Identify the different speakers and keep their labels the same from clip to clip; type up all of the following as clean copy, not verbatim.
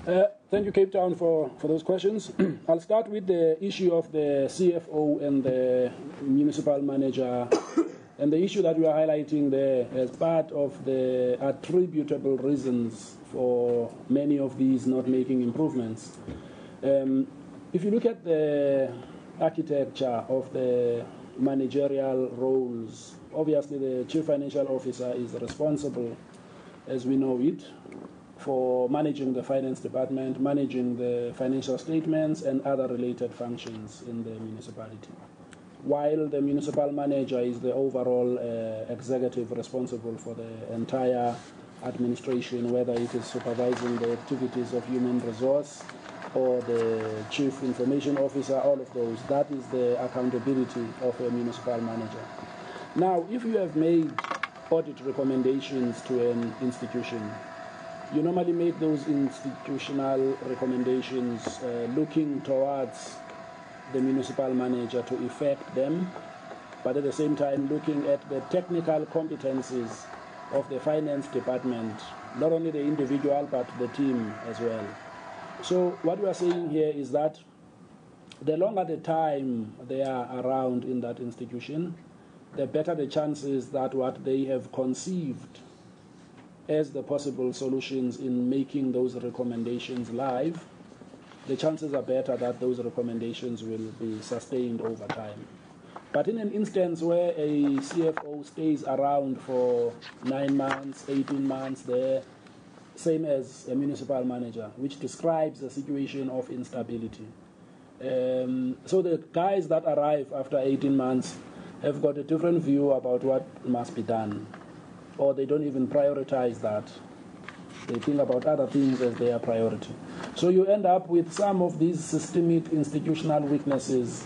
Speaker 1: Thank you, Cape Town, for those questions. I'll start with the issue of the CFO and the municipal manager, and the issue that we are highlighting there as part of the attributable reasons for many of these not making improvements. If you look at the architecture of the managerial roles, obviously the Chief Financial Officer is responsible, as we know it, for managing the finance department, managing the financial statements and other related functions in the municipality. While the municipal manager is the overall executive responsible for the entire administration, whether it is supervising the activities of human resource or the chief information officer, all of those, that is the accountability of a municipal manager. Now, if you have made audit recommendations to an institution, you normally make those institutional recommendations looking towards the municipal manager to effect them, but at the same time looking at the technical competencies of the finance department, not only the individual but the team as well. So what we are saying here is that the longer the time they are around in that institution, the better the chances that what they have conceived as the possible solutions in making those recommendations live, the chances are better that those recommendations will be sustained over time. But in an instance where a CFO stays around for 9 months, 18 months there, same as a municipal manager, which describes a situation of instability. So the guys that arrive after 18 months have got a different view about what must be done, or they don't even prioritize that. They think about other things as their priority. So you end up with some of these systemic institutional weaknesses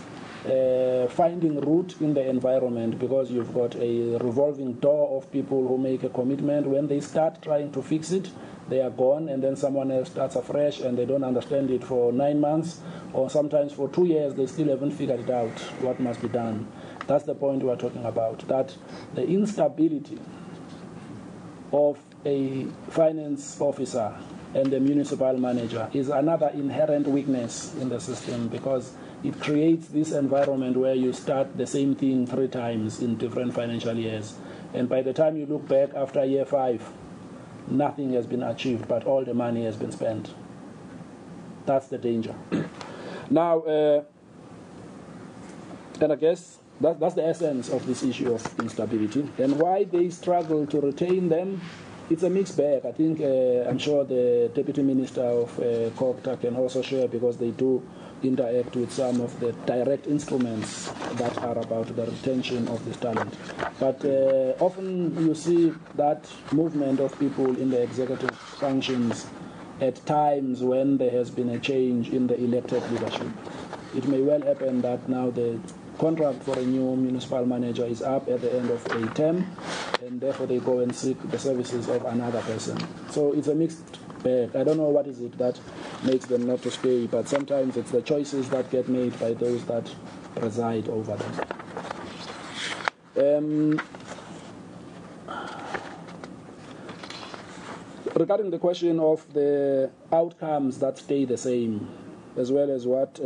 Speaker 1: finding root in the environment, because you've got a revolving door of people who make a commitment. When they start trying to fix it, they are gone, and then someone else starts afresh and they don't understand it for 9 months, or sometimes for 2 years they still haven't figured it out what must be done. That's the point we're talking about, that the instability of a finance officer and the municipal manager is another inherent weakness in the system, because it creates this environment where you start the same thing 3 times in different financial years, and by the time you look back after year 5, nothing has been achieved, but all the money has been spent. That's the danger. Now, and I guess that's the essence of this issue of instability. And why they struggle to retain them, it's a mixed bag. I think, I'm sure the Deputy Minister of COGTA can also share, because they do interact with some of the direct instruments that are about the retention of this talent. But often you see that movement of people in the executive functions at times when there has been a change in the elected leadership. It may well happen that now the contract for a new municipal manager is up at the end of a term, and therefore they go and seek the services of another person. So it's a mixed bag. I don't know what is it that makes them not to stay, but sometimes it's the choices that get made by those that preside over them. Regarding the question of the outcomes that stay the same, as well as what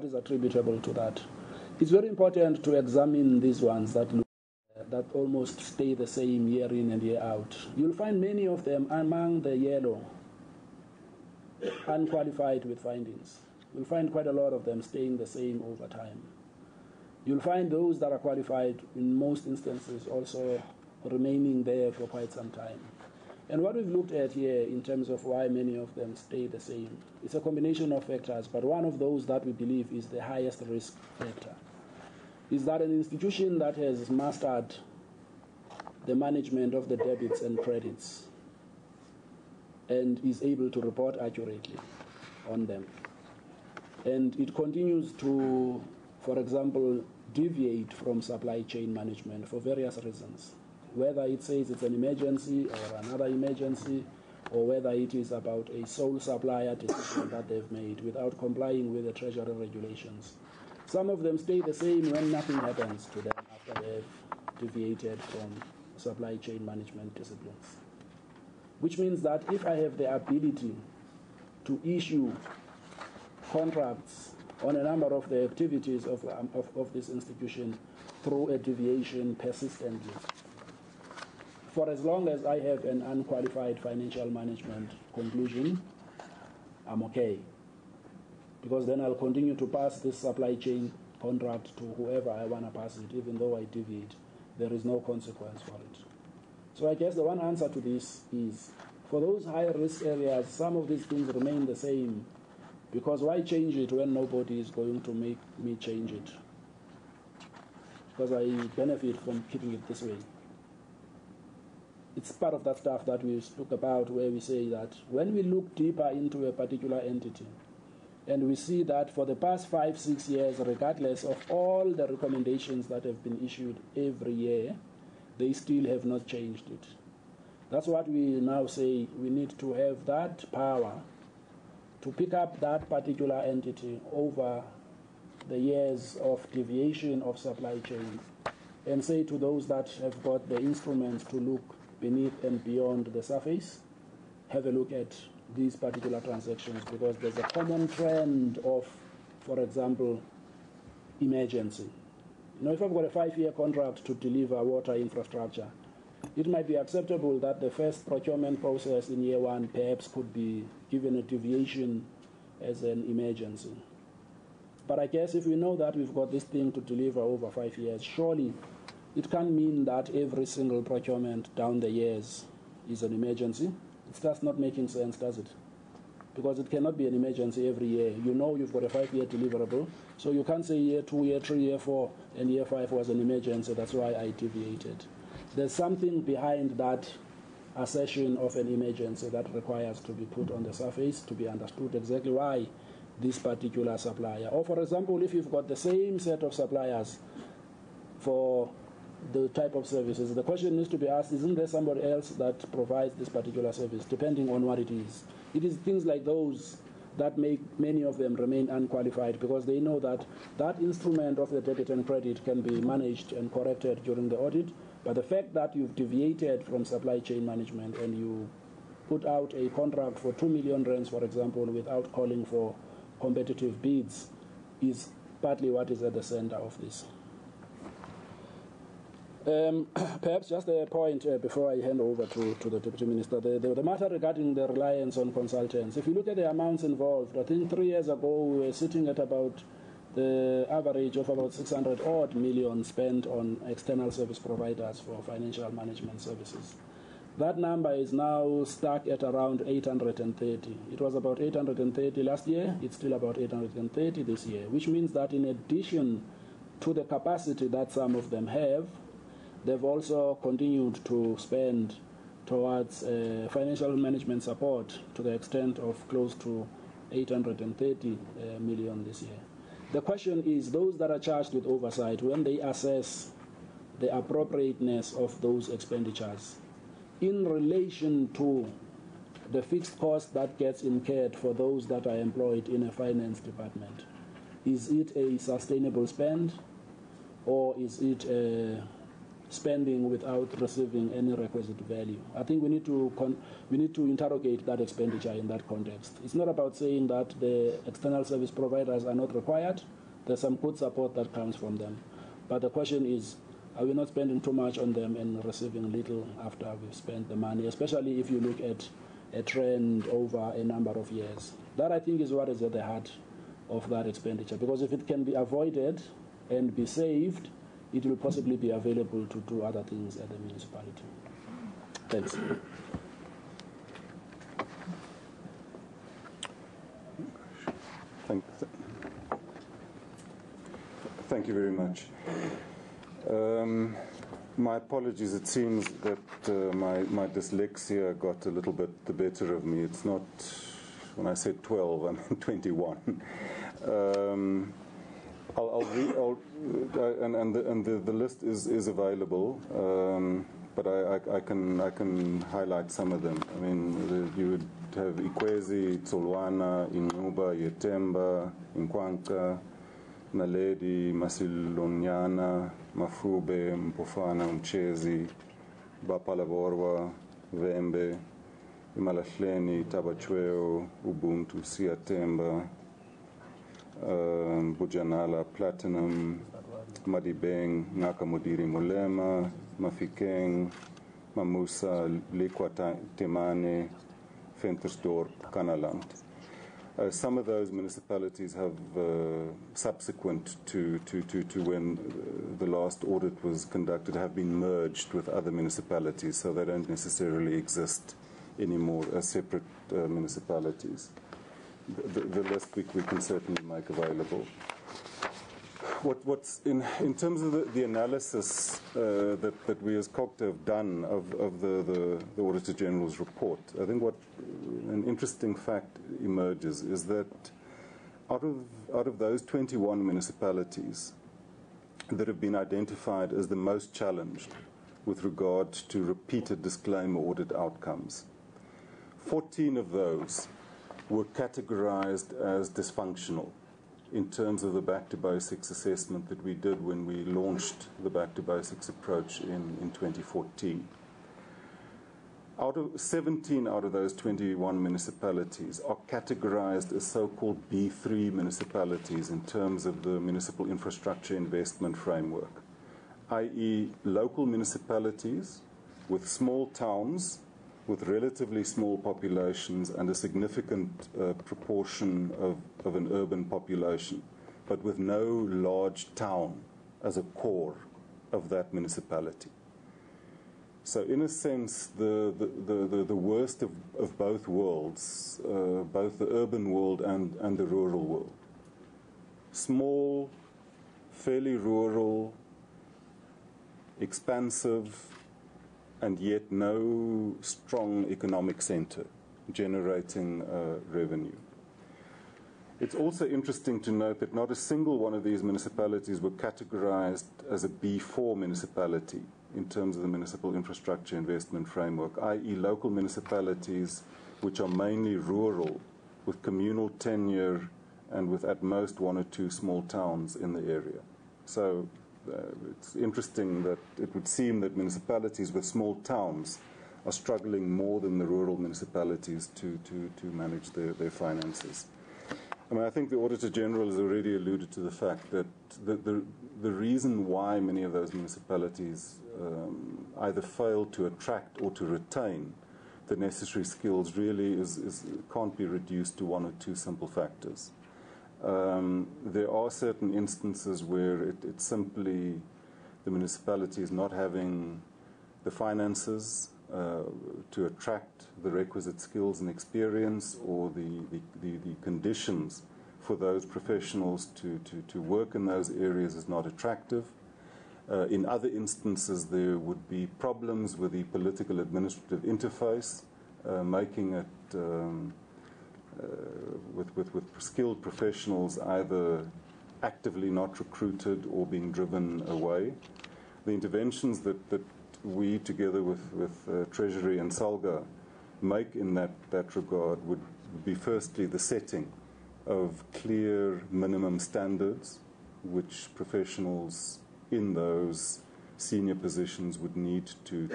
Speaker 1: is attributable to that, it's very important to examine these ones that almost stay the same year in and year out. You'll find many of them among the yellow, unqualified with findings. You'll find quite a lot of them staying the same over time. You'll find those that are qualified in most instances also remaining there for quite some time. And what we've looked at here in terms of why many of them stay the same, it's a combination of factors, but one of those that we believe is the highest risk factor is that an institution that has mastered the management of the debits and credits and is able to report accurately on them, and it continues to, for example, deviate from supply chain management for various reasons, whether it says it's an emergency or another emergency, or whether it is about a sole supplier decision that they've made without complying with the Treasury regulations. Some of them stay the same when nothing happens to them after they've deviated from supply chain management disciplines. Which means that if I have the ability to issue contracts on a number of the activities of this institution through a deviation persistently. For as long as I have an unqualified financial management conclusion, I'm okay. Because then I'll continue to pass this supply chain contract to whoever I want to pass it, even though I deviate. There is no consequence for it. So I guess the one answer to this is, for those high-risk areas, some of these things remain the same, because why change it when nobody is going to make me change it? Because I benefit from keeping it this way. It's part of that stuff that we spoke about, where we say that when we look deeper into a particular entity, and we see that for the past 5-6 years, regardless of all the recommendations that have been issued every year, they still have not changed it. That's what we now say. We need to have that power to pick up that particular entity over the years of deviation of supply chain and say to those that have got the instruments to look beneath and beyond the surface, have a look at these particular transactions, because there's a common trend of, for example, emergency. You know, if I've got a 5-year contract to deliver water infrastructure, it might be acceptable that the first procurement process in year 1 perhaps could be given a deviation as an emergency. But I guess if we know that we've got this thing to deliver over 5 years, surely it can't mean that every single procurement down the years is an emergency. It starts not making sense, does it? Because it cannot be an emergency every year. You know you've got a 5-year deliverable, so you can't say year 2, year 3, year 4, and year 5 was an emergency. That's why I deviated. There's something behind that assertion of an emergency that requires to be put on the surface to be understood exactly why this particular supplier. Or for example, if you've got the same set of suppliers for the type of services, the question needs to be asked, isn't there somebody else that provides this particular service, depending on what it is? It is things like those that make many of them remain unqualified, because they know that that instrument of the debit and credit can be managed and corrected during the audit, but the fact that you've deviated from supply chain management and you put out a contract for 2 million rands, for example, without calling for competitive bids, is partly what is at the center of this. Perhaps just a point before I hand over to the Deputy Minister. The matter regarding the reliance on consultants. If you look at the amounts involved, I think 3 years ago we were sitting at about the average of about 600 odd million spent on external service providers for financial management services. That number is now stuck at around 830. It was about 830 last year. It's still about 830 this year, which means that in addition to the capacity that some of them have, they've also continued to spend towards financial management support to the extent of close to 830 million this year. The question is, those that are charged with oversight, when they assess the appropriateness of those expenditures in relation to the fixed cost that gets incurred for those that are employed in a finance department, is it a sustainable spend, or is it spending without receiving any requisite value? I think we need to interrogate that expenditure in that context. It's not about saying that the external service providers are not required. There's some good support that comes from them. But the question is, are we not spending too much on them and receiving little after we've spent the money, especially if you look at a trend over a number of years? That, I think, is what is at the heart of that expenditure. Because if it can be avoided and be saved, it will possibly be available to do other things at the municipality. Thanks.
Speaker 2: Thank you very much. My apologies. It seems that my dyslexia got a little bit the better of me. It's not, when I said 12, I mean 21. The list is available, but I can highlight some of them. I mean, you would have Ikwezi, Tsolwana, Inuba, Yetemba, Inkwanka, Naledi, Masilonyana, Mafube, Mpofana, Mchezi, Bapalaborwa, Vembe, Imalahleni, Tabachweo, Ubuntu, Siatemba, Bujanala, Platinum, Madibeng, Nakamudiri Mulema, Mafikeng, Mamusa, Likwa Temane, Ventersdorp, Kanaland. Some of those municipalities have, subsequent to when the last audit was conducted, have been merged with other municipalities, so they don't necessarily exist anymore as separate municipalities. The list we can certainly make available. What's in terms of the analysis that we as COGTA have done of the Auditor General's report, I think what an interesting fact emerges is that out of those 21 municipalities that have been identified as the most challenged with regard to repeated disclaimer audit outcomes, 14 of those were categorized as dysfunctional in terms of the Back to Basics assessment that we did when we launched the Back to Basics approach in 2014. 17 out of those 21 municipalities are categorized as so-called B3 municipalities in terms of the Municipal Infrastructure Investment Framework, i.e. local municipalities with small towns with relatively small populations and a significant proportion of an urban population, but with no large town as a core of that municipality. So in a sense, the worst of both worlds, both the urban world and the rural world. Small, fairly rural, expansive, and yet no strong economic center generating revenue. It's also interesting to note that not a single one of these municipalities were categorized as a B4 municipality in terms of the Municipal Infrastructure Investment Framework, i.e. local municipalities which are mainly rural with communal tenure and with at most one or two small towns in the area. So it's interesting that it would seem that municipalities with small towns are struggling more than the rural municipalities to manage their finances. I mean, I think the Auditor General has already alluded to the fact that the reason why many of those municipalities either fail to attract or to retain the necessary skills really can't be reduced to one or two simple factors. There are certain instances where it's simply the municipality is not having the finances to attract the requisite skills and experience, or the conditions for those professionals to work in those areas is not attractive. In other instances, there would be problems with the political administrative interface, making it with skilled professionals either actively not recruited or being driven away. The interventions that we, together with Treasury and SALGA, make in that regard would be firstly the setting of clear minimum standards which professionals in those senior positions would need to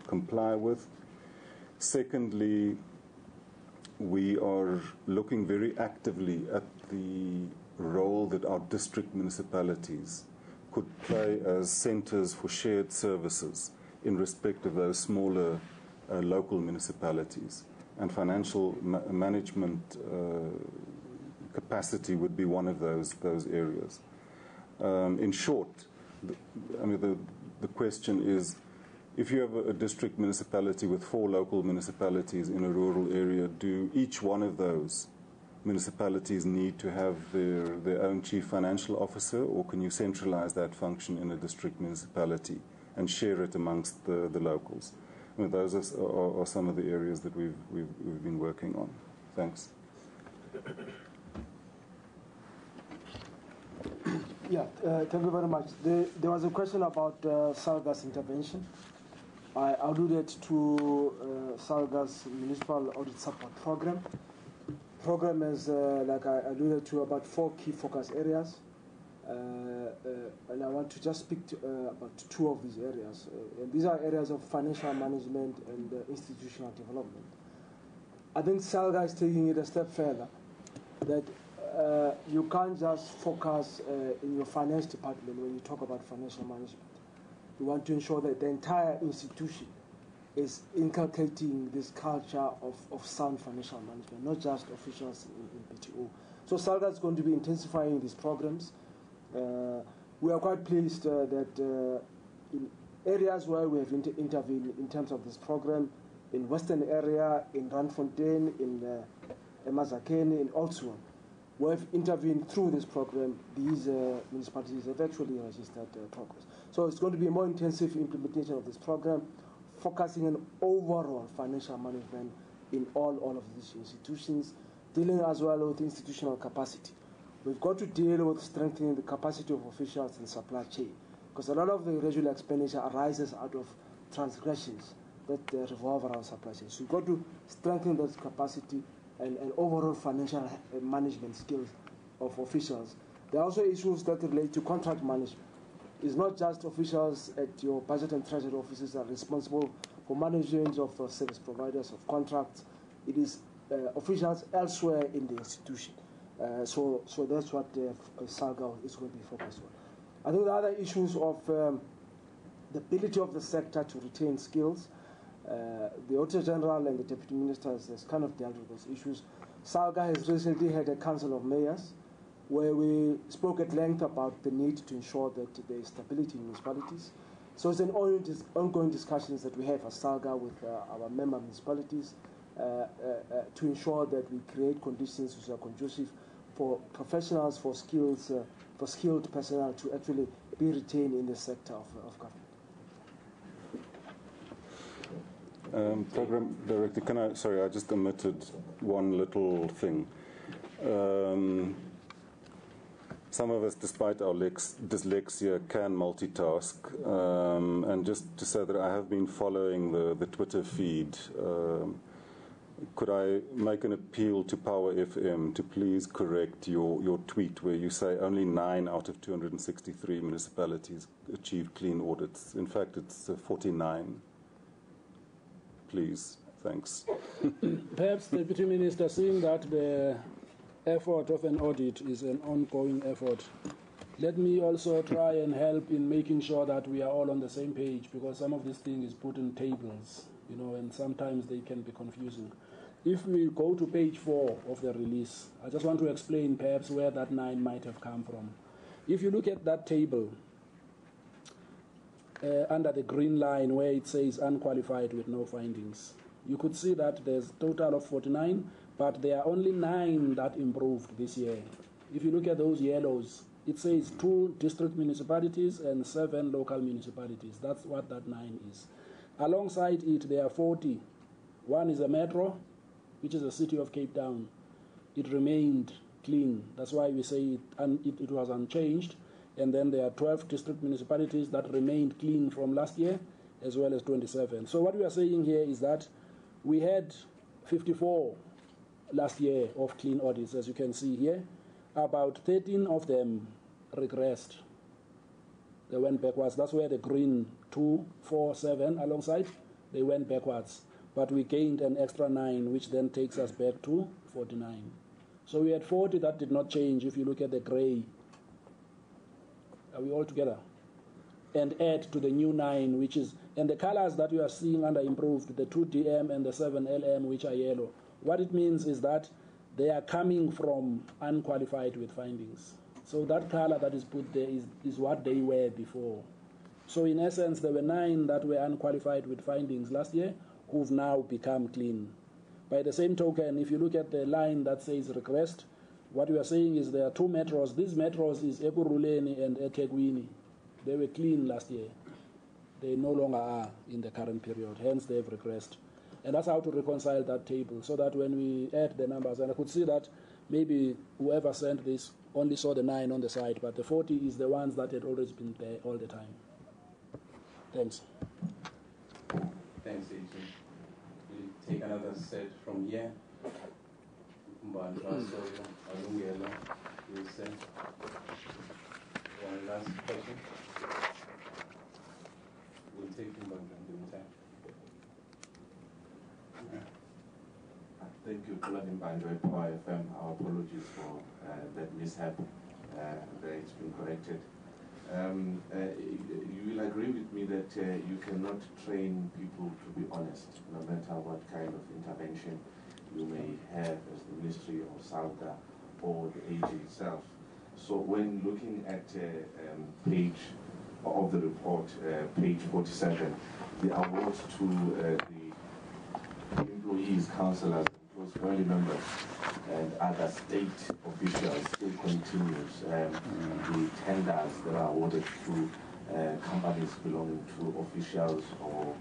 Speaker 2: comply with. Secondly, we are looking very actively at the role that our district municipalities could play as centers for shared services in respect of those smaller local municipalities. And financial management capacity would be one of those areas. In short, the question is, if you have a district municipality with 4 local municipalities in a rural area, do each one of those municipalities need to have their own chief financial officer, or can you centralize that function in a district municipality and share it amongst the locals? I mean, those are some of the areas that we've been working on. Thanks.
Speaker 3: Yeah, thank you very much. There was a question about SALGA's intervention. I alluded to SALGA's Municipal Audit Support Program. Program is, like I alluded to, about 4 key focus areas. And I want to just speak about two of these areas. And these are areas of financial management and institutional development. I think SALGA is taking it a step further, that you can't just focus in your finance department when you talk about financial management. You want to ensure that the entire institution is inculcating this culture of sound financial management, not just officials in PTO. So SALGA is going to be intensifying these programs. We are quite pleased that in areas where we have intervened in terms of this program, in Western area, in Randfontein, in Mazakeni, in Oudtshoorn, we have intervened through this program. These municipalities have actually registered progress. So it's going to be a more intensive implementation of this program, focusing on overall financial management in all of these institutions, dealing as well with institutional capacity. We've got to deal with strengthening the capacity of officials in supply chain, because a lot of the irregular expenditure arises out of transgressions that revolve around supply chain. So we've got to strengthen that capacity and overall financial management skills of officials. There are also issues that relate to contract management. It's not just officials at your budget and treasury offices that are responsible for management of service providers, of contracts. It is officials elsewhere in the institution. So that's what SALGA is going to be focused on. I think the other issues of the ability of the sector to retain skills, the Auditor General and the Deputy Minister has kind of dealt with those issues. SALGA has recently had a Council of Mayors where we spoke at length about the need to ensure that there is stability in municipalities. So it's an ongoing discussions that we have as SALGA with our member municipalities to ensure that we create conditions which are conducive for professionals, for skilled personnel to actually be retained in the sector of government.
Speaker 2: Program Director, I just omitted one little thing. Some of us, despite our dyslexia, can multitask. And just to say that I have been following the Twitter feed. Could I make an appeal to Power FM to please correct your tweet where you say only 9 out of 263 municipalities achieve clean audits? In fact, it's 49. Please, thanks.
Speaker 1: Perhaps the Deputy Minister, seeing that the effort of an audit is an ongoing effort, let me also try and help in making sure that we are all on the same page, because some of this thing is put in tables, and sometimes they can be confusing. If we go to page 4 of the release, I just want to explain perhaps where that 9 might have come from. If you look at that table, under the green line where it says unqualified with no findings, you could see that there's a total of 49, but there are only 9 that improved this year. If you look at those yellows, it says 2 district municipalities and 7 local municipalities. That's what that 9 is. Alongside it, there are 40. One is a metro, which is the city of Cape Town. It remained clean. That's why we say it was unchanged. And then there are 12 district municipalities that remained clean from last year, as well as 27. So what we are saying here is that we had 54 last year of clean audits, as you can see here. About 13 of them regressed. They went backwards. That's where the green 2, 4, 7 alongside, they went backwards. But we gained an extra 9, which then takes us back to 49. So we had 40 that did not change if you look at the gray. Are we all together? And add to the new 9, which is, and the colors that you are seeing under improved, the 2DM and the 7LM, which are yellow. What it means is that they are coming from unqualified with findings. So that color that is put there is what they were before. So in essence, there were 9 that were unqualified with findings last year who've now become clean. By the same token, if you look at the line that says regressed, what we are saying is there are 2 metros. These metros is Ekurhuleni and eThekwini. They were clean last year. They no longer are in the current period. Hence, they've regressed. And that's how to reconcile that table, so that when we add the numbers, and I could see that maybe whoever sent this only saw the 9 on the side, but the 40 is the ones that had always been there all the time. Thanks.
Speaker 4: Thanks, AG. We'll take another set from here. Mbandra, Alungelo, you say. One last question. We'll take him back in the meantime.
Speaker 5: Thank you, Colin Bandwe, Power FM. Our apologies for that mishap. It's been corrected. You will agree with me that you cannot train people to be honest, no matter what kind of intervention you may have as the Ministry or SALGA or the AG itself. So when looking at page of the report, page 47, the awards to the employees, councillors, close family members, and other state officials still continues. The tenders that are awarded to companies belonging to officials or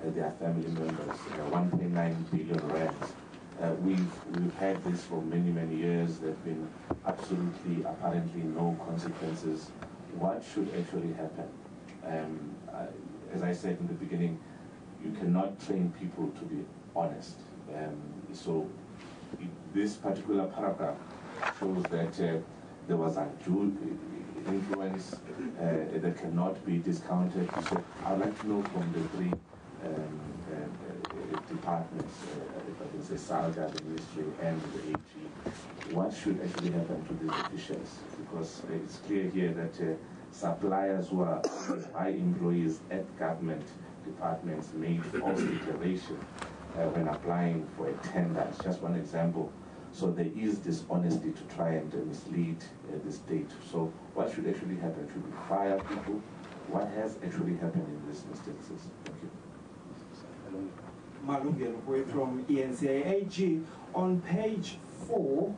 Speaker 5: their family members, 1.9 billion rands. We've had this for many, many years. There have been absolutely, apparently no consequences. What should actually happen? As I said in the beginning, you cannot train people to be honest. So this particular paragraph shows that there was undue influence that cannot be discounted. So I'd like to know from the three departments, if I can say SALGA, the Ministry, and the AG, what should actually happen to these officials? Because it's clear here that suppliers who are by employees at government departments made false declaration when applying for a tender. It's just one example. So there is dishonesty to try and mislead the state. So what should actually happen? Should we fire people? What has actually happened in these instances? Thank you.
Speaker 6: Malungu from ENCAAG. On page 4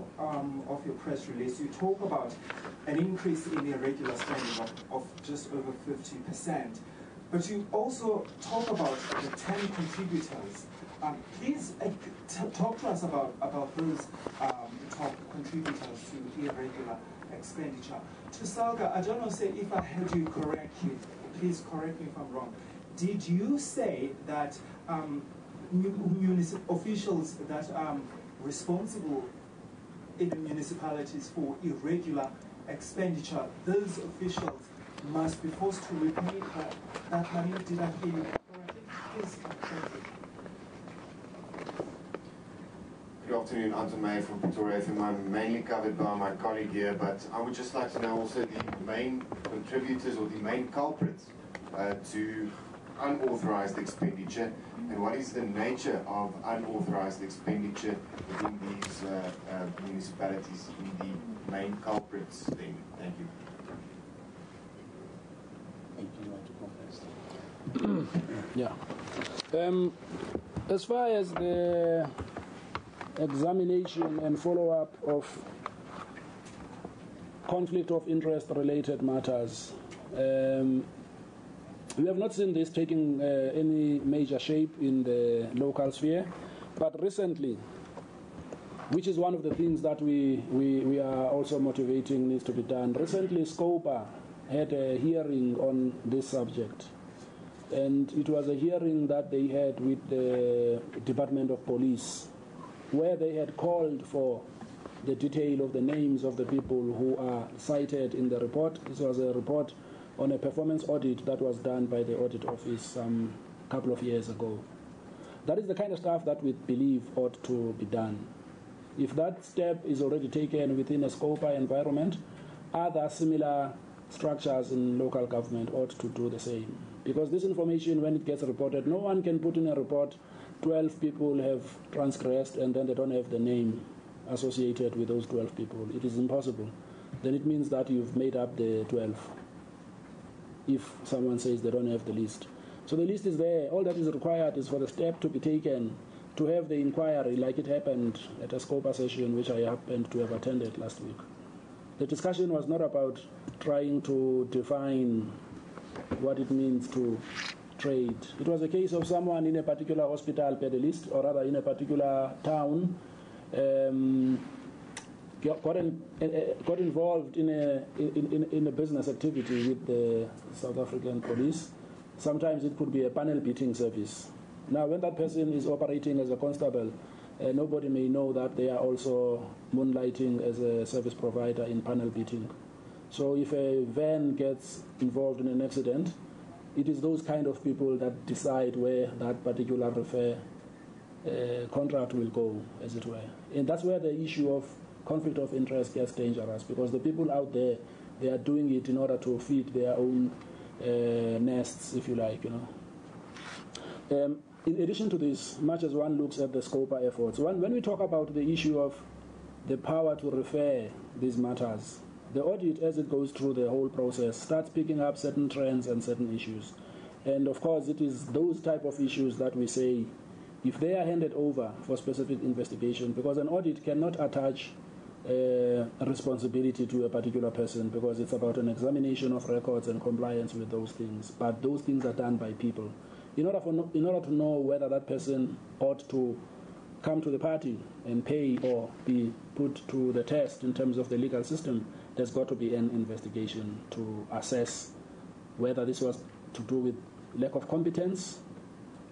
Speaker 6: of your press release, you talk about an increase in irregular spending of just over 50%. But you also talk about the 10 contributors. Please talk to us about those top contributors to irregular expenditure. To SALGA, I don't know if I heard you correctly. Please correct me if I'm wrong. Did you say that municipal officials that are responsible in the municipalities for irregular expenditure, those officials must be forced to repay that money? Did I hear you correctly? Please correct me.
Speaker 7: Good afternoon, Anton Meyer from Pretoria FM. I'm mainly covered by my colleague here, but I would just like to know also the main contributors or the main culprits to unauthorized expenditure, and what is the nature of unauthorized expenditure within these municipalities, in the main culprits then? Thank you.
Speaker 1: Yeah. As far as the examination and follow-up of conflict of interest related matters, we have not seen this taking any major shape in the local sphere, but recently, which is one of the things that we are also motivating needs to be done. Recently, SCOPA had a hearing on this subject, and it was a hearing that they had with the Department of Police, where they had called for the detail of the names of the people who are cited in the report. This was a report on a performance audit that was done by the Audit Office some couple of years ago. That is the kind of stuff that we believe ought to be done. If that step is already taken within a SCOPA environment, other similar structures in local government ought to do the same. Because this information, when it gets reported, no one can put in a report 12 people have transgressed and then they don't have the name associated with those 12 people. It is impossible. Then it means that you've made up the 12 if someone says they don't have the list. So the list is there. All that is required is for the step to be taken to have the inquiry, like it happened at a SCOPA session which I happened to have attended last week. The discussion was not about trying to define what it means to trade. It was a case of someone in a particular hospital per the list, or rather in a particular town, got involved in a business activity with the South African police. Sometimes it could be a panel beating service. Now, when that person is operating as a constable, nobody may know that they are also moonlighting as a service provider in panel beating. So if a van gets involved in an accident, it is those kind of people that decide where that particular contract will go, as it were. And that's where the issue of conflict of interest gets dangerous, because the people out there, they are doing it in order to feed their own nests, if you like, In addition to this, much as one looks at the SCOPA efforts, when we talk about the issue of the power to refer these matters, the audit, as it goes through the whole process, starts picking up certain trends and certain issues. And of course, it is those type of issues that we say, if they are handed over for specific investigation, because an audit cannot attach a responsibility to a particular person, because it's about an examination of records and compliance with those things. But those things are done by people. In order to know whether that person ought to come to the party and pay or be put to the test in terms of the legal system, there's got to be an investigation to assess whether this was to do with lack of competence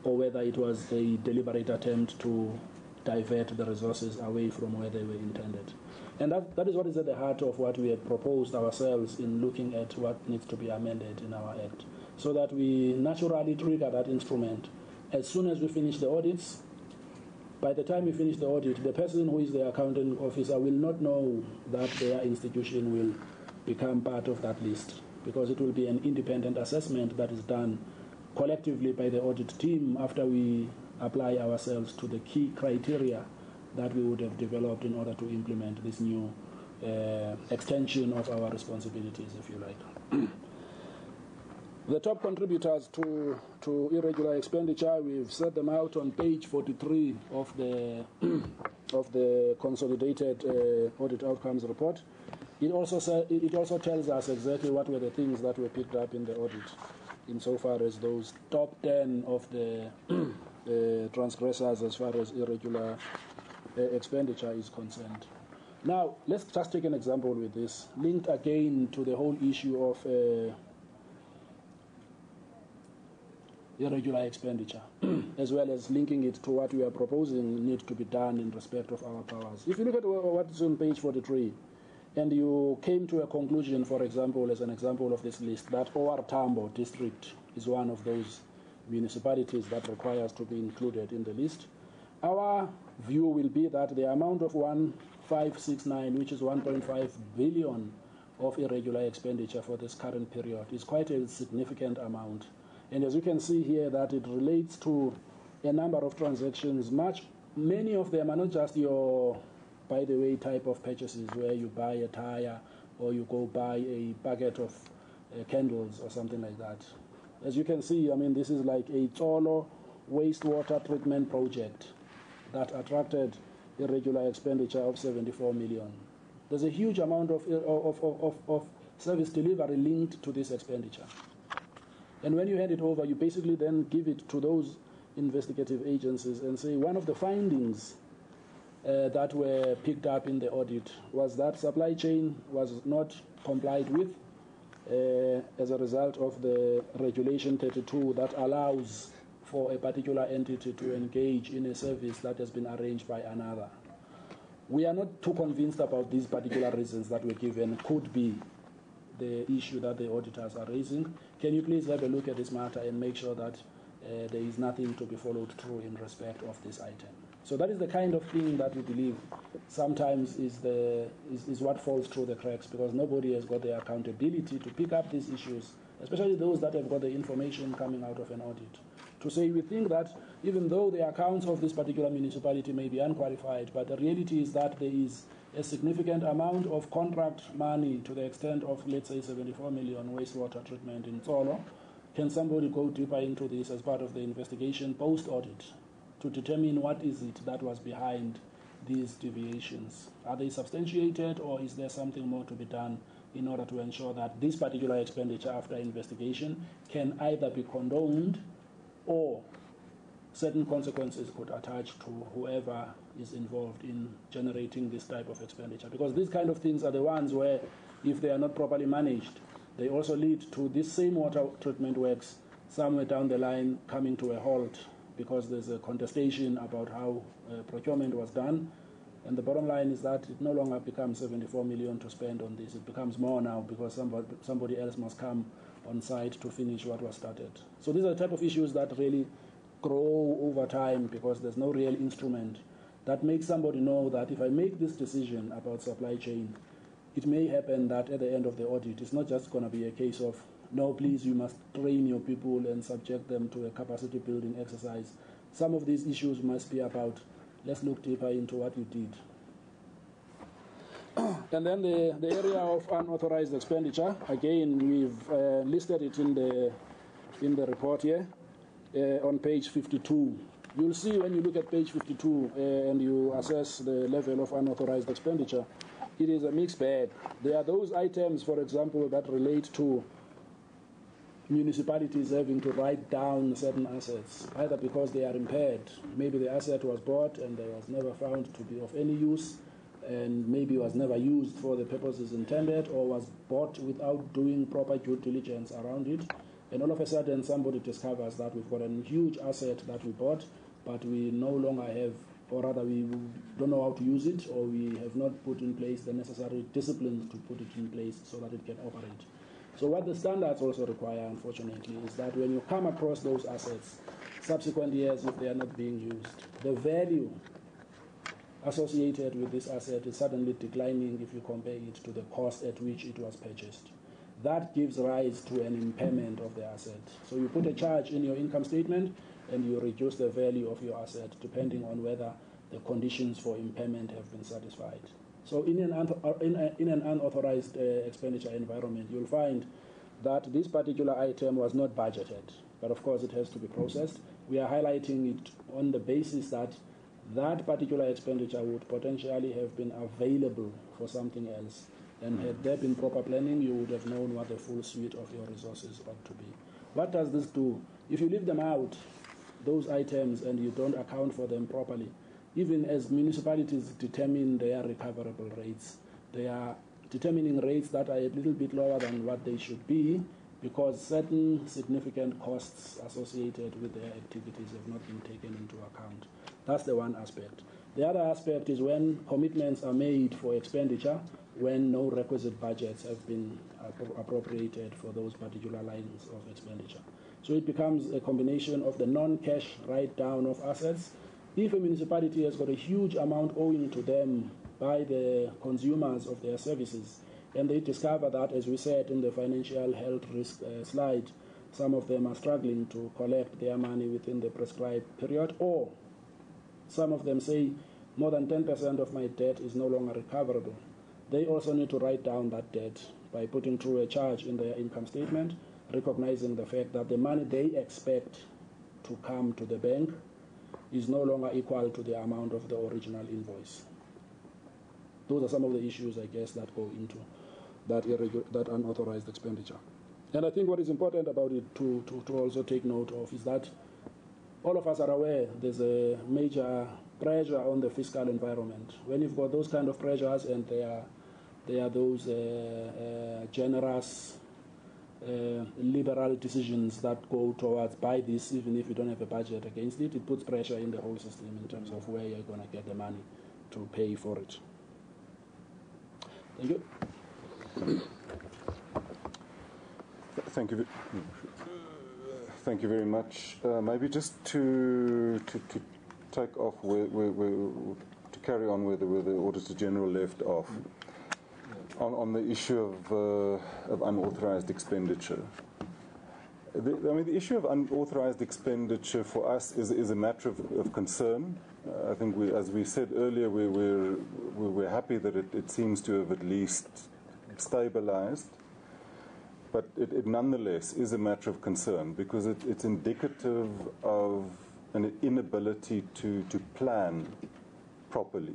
Speaker 1: or whether it was a deliberate attempt to divert the resources away from where they were intended. And that is what is at the heart of what we have proposed ourselves in looking at what needs to be amended in our Act, so that we naturally trigger that instrument. As soon as we finish the audits, by the time we finish the audit, the person who is the accounting officer will not know that their institution will become part of that list, because it will be an independent assessment that is done collectively by the audit team after we apply ourselves to the key criteria that we would have developed in order to implement this new extension of our responsibilities, if you like. The top contributors to irregular expenditure, we've set them out on page 43 of the consolidated audit outcomes report. It also tells us exactly what were the things that were picked up in the audit, insofar as those top 10 of the transgressors as far as irregular expenditure is concerned. Now, let's just take an example with this, linked again to the whole issue of irregular expenditure, as well as linking it to what we are proposing needs to be done in respect of our powers. If you look at what's on page 43, and you came to a conclusion, for example, as an example of this list, that OR Tambo district is one of those municipalities that requires to be included in the list, our view will be that the amount of 1569, which is 1.5 billion of irregular expenditure for this current period, is quite a significant amount. And as you can see here, that it relates to a number of transactions. Many of them are not just your, by the way, type of purchases where you buy a tire or you go buy a packet of candles or something like that. As you can see, I mean, this is like a Tsolo wastewater treatment project that attracted irregular expenditure of 74 million. There's a huge amount of service delivery linked to this expenditure. And when you hand it over, you basically then give it to those investigative agencies and say one of the findings that were picked up in the audit was that supply chain was not complied with as a result of the Regulation 32 that allows for a particular entity to engage in a service that has been arranged by another. We are not too convinced about these particular reasons that were given could be the issue that the auditors are raising. Can you please have a look at this matter and make sure that there is nothing to be followed through in respect of this item? So that is the kind of thing that we believe sometimes is what falls through the cracks, because nobody has got the accountability to pick up these issues, especially those that have got the information coming out of an audit. To say we think that even though the accounts of this particular municipality may be unqualified, but the reality is that there is a significant amount of contract money to the extent of, let's say, 74 million wastewater treatment in Tsolo. Can somebody go deeper into this as part of the investigation post-audit to determine what is it that was behind these deviations? Are they substantiated, or is there something more to be done in order to ensure that this particular expenditure after investigation can either be condoned or certain consequences could attach to whoever is involved in generating this type of expenditure? Because these kind of things are the ones where, if they are not properly managed, they also lead to this same water treatment works somewhere down the line coming to a halt because there's a contestation about how procurement was done, And the bottom line is that it no longer becomes 74 million to spend on this. It becomes more now because somebody else must come on site to finish what was started. So these are the type of issues that really grow over time because there's no real instrument that makes somebody know that if I make this decision about supply chain, it may happen that at the end of the audit, it's not just going to be a case of, no, please, you must train your people and subject them to a capacity building exercise. Some of these issues must be about, let's look deeper into what you did. And then the area of unauthorized expenditure, again, we've listed it in the report here on page 52. You'll see when you look at page 52 and you assess the level of unauthorized expenditure, it is a mixed bag. There are those items, for example, that relate to municipalities having to write down certain assets, either because they are impaired. Maybe the asset was bought and it was never found to be of any use, and maybe was never used for the purposes intended, or was bought without doing proper due diligence around it. And all of a sudden, somebody discovers that we've got a huge asset that we bought, but we no longer have, or rather we don't know how to use it, or we have not put in place the necessary disciplines to put it in place so that it can operate. So what the standards also require, unfortunately, is that when you come across those assets, subsequent years, if they are not being used, the value associated with this asset is suddenly declining if you compare it to the cost at which it was purchased. That gives rise to an impairment of the asset. So you put a charge in your income statement and you reduce the value of your asset depending on whether the conditions for impairment have been satisfied. So in an unauthorized expenditure environment, you'll find that this particular item was not budgeted, but of course it has to be processed. We are highlighting it on the basis that that particular expenditure would potentially have been available for something else. And had there been proper planning, you would have known what the full suite of your resources ought to be. What does this do? If you leave them out, those items, and you don't account for them properly, even as municipalities determine their recoverable rates, they are determining rates that are a little bit lower than what they should be because certain significant costs associated with their activities have not been taken into account. That's the one aspect. The other aspect is when commitments are made for expenditure, when no requisite budgets have been appropriated for those particular lines of expenditure. So it becomes a combination of the non-cash write-down of assets. If a municipality has got a huge amount owing to them by the consumers of their services, and they discover that, as we said in the financial health risk slide, some of them are struggling to collect their money within the prescribed period, or some of them say more than 10% of my debt is no longer recoverable. They also need to write down that debt by putting through a charge in their income statement, recognizing the fact that the money they expect to come to the bank is no longer equal to the amount of the original invoice. Those are some of the issues, I guess, that go into that unauthorized expenditure. And I think what is important about it to also take note of is that all of us are aware there's a major pressure on the fiscal environment. When you've got those kind of pressures and there are those generous liberal decisions that go towards buy this even if you don't have a budget against it, it puts pressure in the whole system in terms of where you're going to get the money to pay for it. Thank you.
Speaker 2: Thank you very much. Maybe just to take off to carry on where the Auditor General left off on the issue of unauthorized expenditure. The issue of unauthorized expenditure for us is a matter of concern. I think, as we said earlier, we're happy that it seems to have at least stabilized. But it nonetheless is a matter of concern because it's indicative of an inability to plan properly.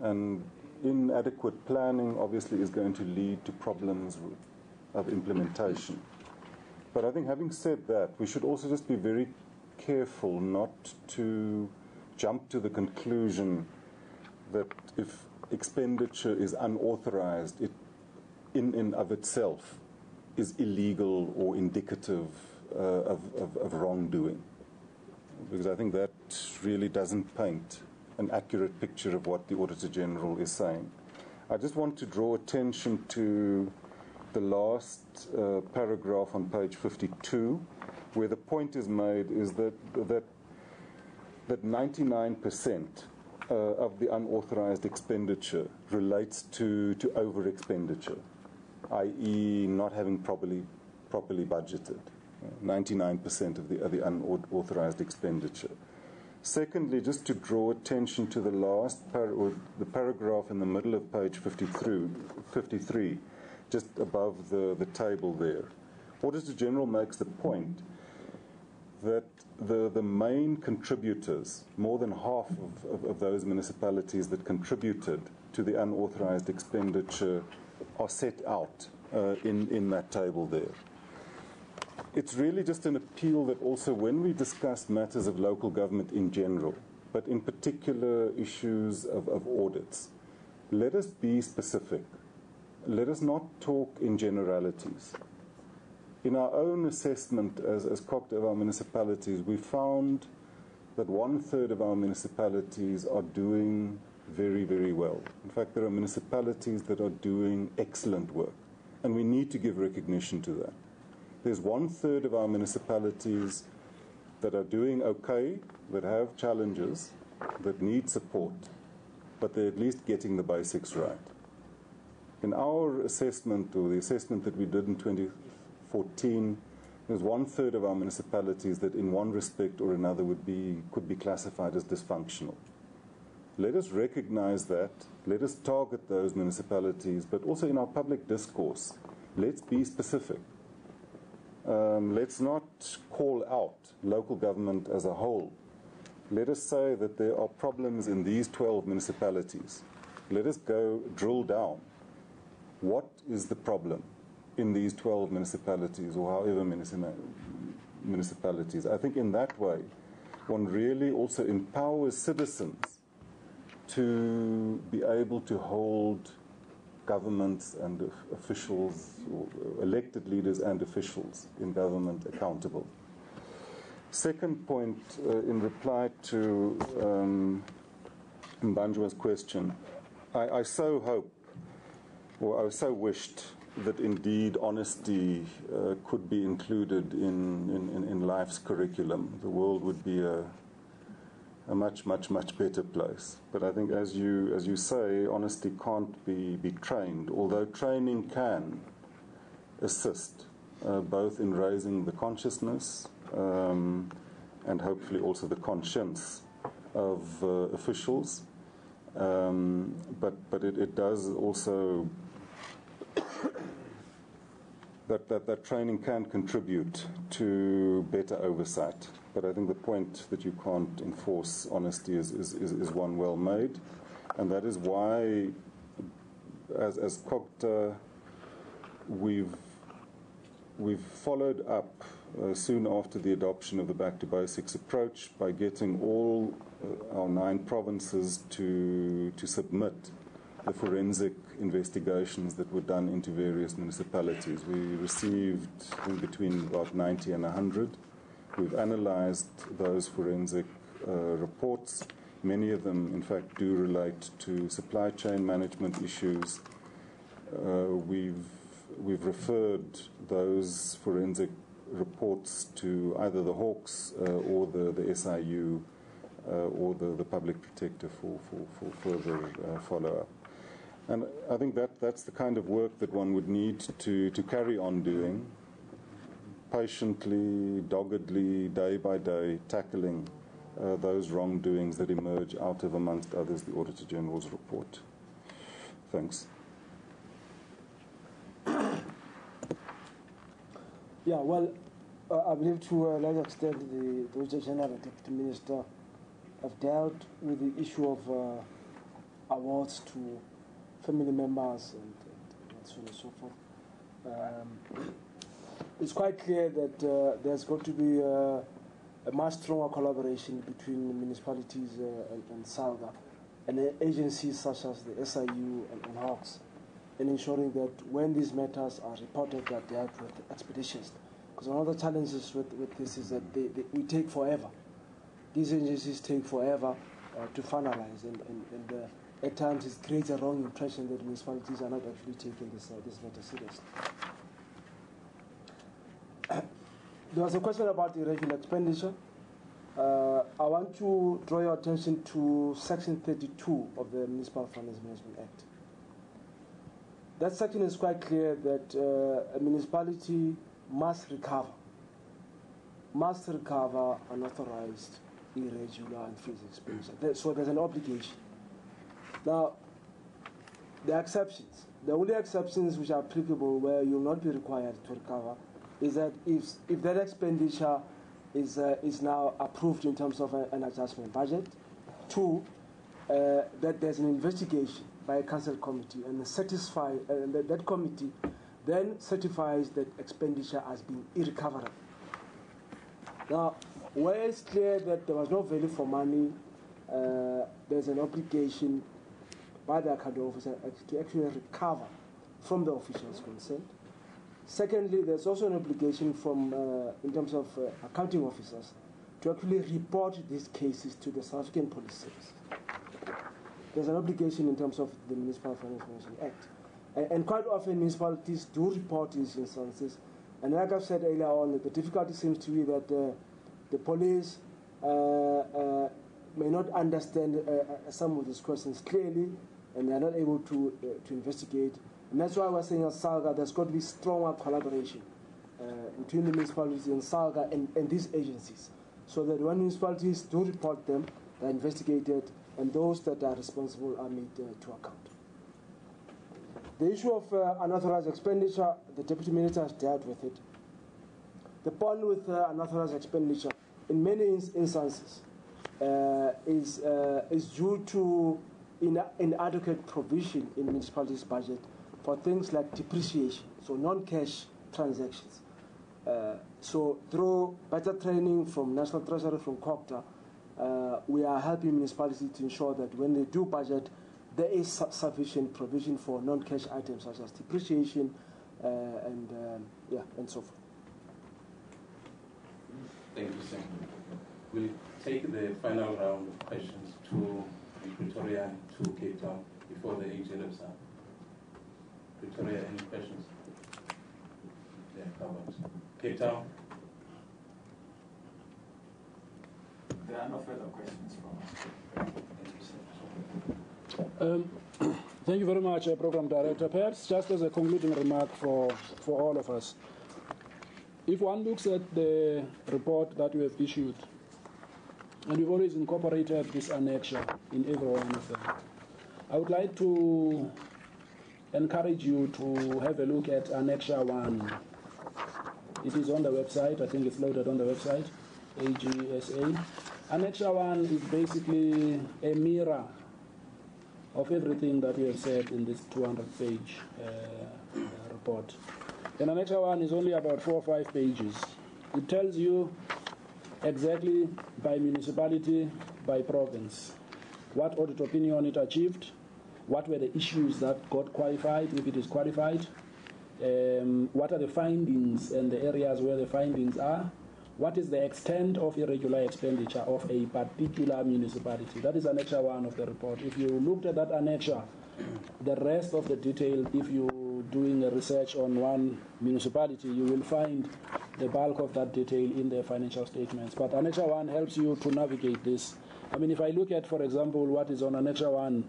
Speaker 2: And inadequate planning obviously is going to lead to problems of implementation. But I think having said that, we should also just be very careful not to jump to the conclusion that if expenditure is unauthorized, it in and of itself is illegal or indicative of wrongdoing. Because I think that really doesn't paint an accurate picture of what the Auditor General is saying. I just want to draw attention to the last paragraph on page 52, where the point is made is that 99% of the unauthorized expenditure relates to over expenditure, i.e. not having properly budgeted. 99% of the unauthorized expenditure. Secondly, just to draw attention to the last the paragraph in the middle of page 53, just above the table there. Auditor General makes the point that the main contributors, more than half of those municipalities that contributed to the unauthorized expenditure, are set out in that table there. It's really just an appeal that also when we discuss matters of local government in general, but in particular issues of audits, let us be specific. Let us not talk in generalities. In our own assessment as COGTA of our municipalities, we found that 1/3 of our municipalities are doing very, very well. In fact, there are municipalities that are doing excellent work, and we need to give recognition to that. There's 1/3 of our municipalities that are doing okay, that have challenges, that need support, but they're at least getting the basics right. In our assessment, or the assessment that we did in 2014, there's 1/3 of our municipalities that in one respect or another could be classified as dysfunctional. Let us recognize that. Let us target those municipalities, but also in our public discourse, let's be specific. Let's not call out local government as a whole. Let us say that there are problems in these 12 municipalities. Let us go drill down. What is the problem in these 12 municipalities, or however many municipalities? I think in that way, one really also empowers citizens to be able to hold governments and officials, or elected leaders and officials in government accountable. Second point, in reply to Mbanjwa's question, I so hope, or I so wished that indeed honesty could be included in life's curriculum. The world would be a much better place. But I think, as you say, honesty can't be trained, although training can assist both in raising the consciousness and hopefully also the conscience of officials. But it does also that training can contribute to better oversight. But I think the point that you can't enforce honesty is one well made, and that is why, as COGTA, we've followed up soon after the adoption of the Back to Basics approach by getting all our 9 provinces to submit the forensic investigations that were done into various municipalities. We received in between about 90 and 100. We've analyzed those forensic reports. Many of them, in fact, do relate to supply chain management issues. We've referred those forensic reports to either the Hawks or the SIU or the Public Protector for further follow-up. And I think that's the kind of work that one would need to carry on doing, patiently, doggedly, day by day, tackling those wrongdoings that emerge out of, amongst others, the Auditor General's report. Thanks.
Speaker 3: Yeah, well, I believe to a large extent the Auditor General and Deputy Minister have dealt with the issue of awards to family members and so on and so forth. It's quite clear that there's got to be a much stronger collaboration between municipalities and SALGA and agencies such as the SIU and Hawks, in ensuring that when these matters are reported, that they are dealt with expeditiously. Because one of the challenges with this is that we take forever. These agencies take forever to finalize, and at times it creates a wrong impression that municipalities are not actually taking this matter seriously. There was a question about irregular expenditure. I want to draw your attention to Section 32 of the Municipal Finance Management Act. That section is quite clear that a municipality must recover unauthorized, irregular, and fixed expenditure. So there's an obligation. Now, the exceptions, the only exceptions which are applicable where you'll not be required to recover is that if that expenditure is now approved in terms of an adjustment budget. 2, that there's an investigation by a council committee, and that committee then certifies that expenditure as being irrecoverable. Now, where it's clear that there was no value for money, there's an obligation by the accounting officer to actually recover from the officials concerned. Secondly, there's also an obligation from, in terms of accounting officers, to actually report these cases to the South African Police Service. There's an obligation in terms of the Municipal Finance Management Act. And quite often municipalities do report these instances. And like I've said earlier on, the difficulty seems to be that the police may not understand some of these questions clearly, and they are not able to investigate. And that's why we're saying at SALGA there's got to be stronger collaboration between the municipalities and SALGA and these agencies, so that when municipalities do report them, they're investigated, and those that are responsible are made to account. The issue of unauthorized expenditure, the Deputy Minister has dealt with it. The point with unauthorized expenditure, in many instances, is due to inadequate provision in municipalities' budget for things like depreciation, so non-cash transactions. So through better training from National Treasury, from COCTA, we are helping municipalities to ensure that when they do budget, there is sufficient provision for non-cash items such as depreciation and so forth.
Speaker 4: Thank you, sir. We'll take the final round of questions to Pretoria and to Cape Town before the AG wraps up. Pretoria, any questions? Yeah, covered. Cape Town?
Speaker 6: There are no further questions from us.
Speaker 1: Thank you very much, Program Director. Perhaps just as a concluding remark for all of us, if one looks at the report that we have issued, and we've always incorporated this annexure in every one of them, I would like to encourage you to have a look at Annexure 1. It is on the website. I think it's loaded on the website, AGSA. Annexure 1 is basically a mirror of everything that we have said in this 200-page report. And Annexure 1 is only about 4 or 5 pages. It tells you exactly by municipality, by province, what audit opinion it achieved, what were the issues that got qualified, if it is qualified, what are the findings and the areas where the findings are, what is the extent of irregular expenditure of a particular municipality. That is Annexure 1 of the report. If you looked at that annexure, the rest of the detail, if you're doing a research on one municipality, you will find the bulk of that detail in the financial statements. But Annexure 1 helps you to navigate this. I mean, if I look at, for example, what is on Annexure 1,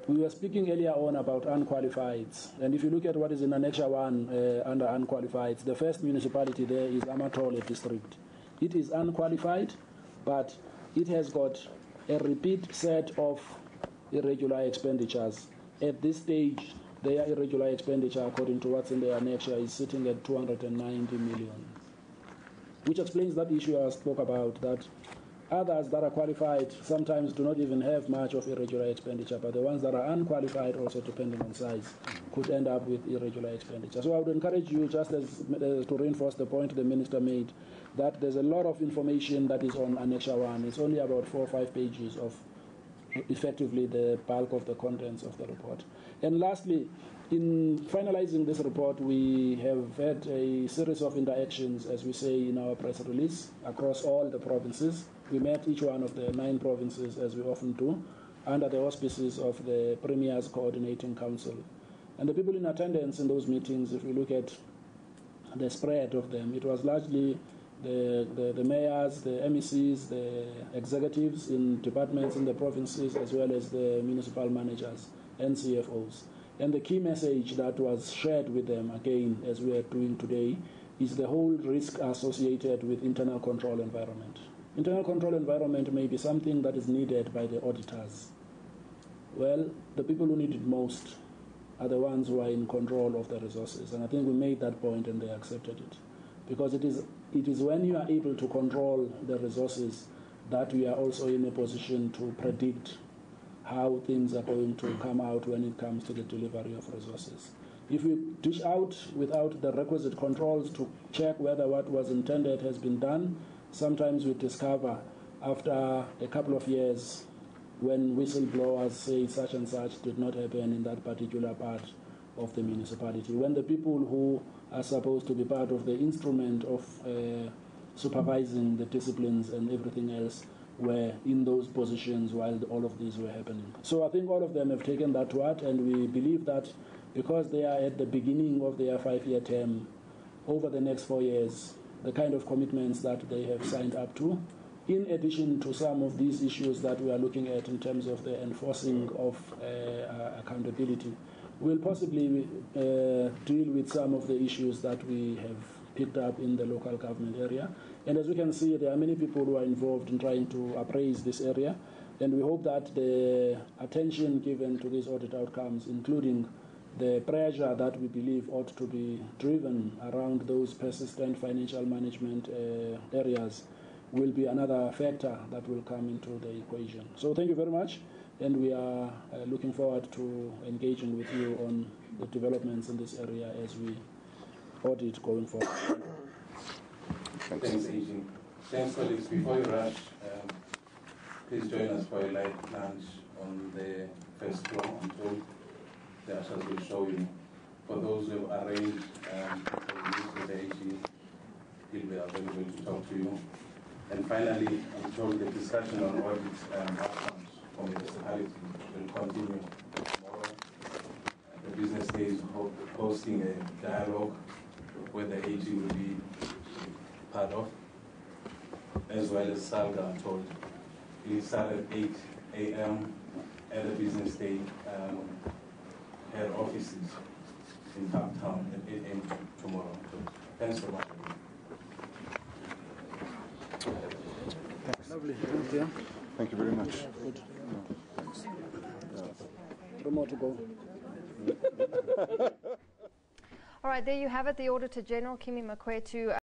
Speaker 1: we were speaking earlier on about unqualifieds. And if you look at what is in Annexure 1 under unqualifieds, the first municipality there is Amatole District. It is unqualified, but it has got a repeat set of irregular expenditures. At this stage, their irregular expenditure, according to what's in the annexure, is sitting at 290 million, which explains that issue I spoke about, that others that are qualified sometimes do not even have much of irregular expenditure, but the ones that are unqualified, also depending on size, could end up with irregular expenditure. So I would encourage you, just as to reinforce the point the Minister made, that there's a lot of information that is on Annexure 1. It's only about 4 or 5 pages of effectively the bulk of the contents of the report. And lastly, in finalizing this report, we have had a series of interactions, as we say in our press release, across all the provinces, We met each one of the 9 provinces, as we often do, under the auspices of the Premier's Coordinating Council. And the people in attendance in those meetings, if you look at the spread of them, it was largely the mayors, the MECs, the executives in departments in the provinces, as well as the municipal managers and CFOs. And the key message that was shared with them, again, as we are doing today, is the whole risk associated with internal control environment. Internal control environment may be something that is needed by the auditors. Well, the people who need it most are the ones who are in control of the resources. And I think we made that point and they accepted it. Because it is when you are able to control the resources that we are also in a position to predict how things are going to come out when it comes to the delivery of resources. If we dish out without the requisite controls to check whether what was intended has been done, sometimes we discover after a couple of years when whistleblowers say such and such did not happen in that particular part of the municipality, when the people who are supposed to be part of the instrument of supervising the disciplines and everything else were in those positions while all of these were happening. So I think all of them have taken that to heart, and we believe that because they are at the beginning of their 5-year term, over the next 4 years, the kind of commitments that they have signed up to, in addition to some of these issues that we are looking at in terms of the enforcing of accountability, will possibly deal with some of the issues that we have picked up in the local government area. And as we can see, there are many people who are involved in trying to appraise this area, and we hope that the attention given to these audit outcomes, including the pressure that we believe ought to be driven around those persistent financial management areas, will be another factor that will come into the equation. So thank you very much, and we are looking forward to engaging with you on the developments in this area as we audit going forward.
Speaker 4: Thanks, AG. Thanks, colleagues. Before you rush, please join us for a light lunch on the first floor. I'm told the ushers will show you. For those who have arranged for the AG, he'll be available to talk to you. And finally, I'm told the discussion on audit outcomes for municipalities will continue tomorrow. The business day is hosting a dialogue where the AG will be part of, as well as SALGA, I'm told. We start at 8 a.m. at the business day head offices in Parktown at 8 a.m. tomorrow. Thanks so much.
Speaker 1: Thanks. Lovely. Thank you.
Speaker 2: Thank you very much.
Speaker 1: Good. More to go.
Speaker 8: All right, there you have it, the Auditor General, Kimi Makwetu.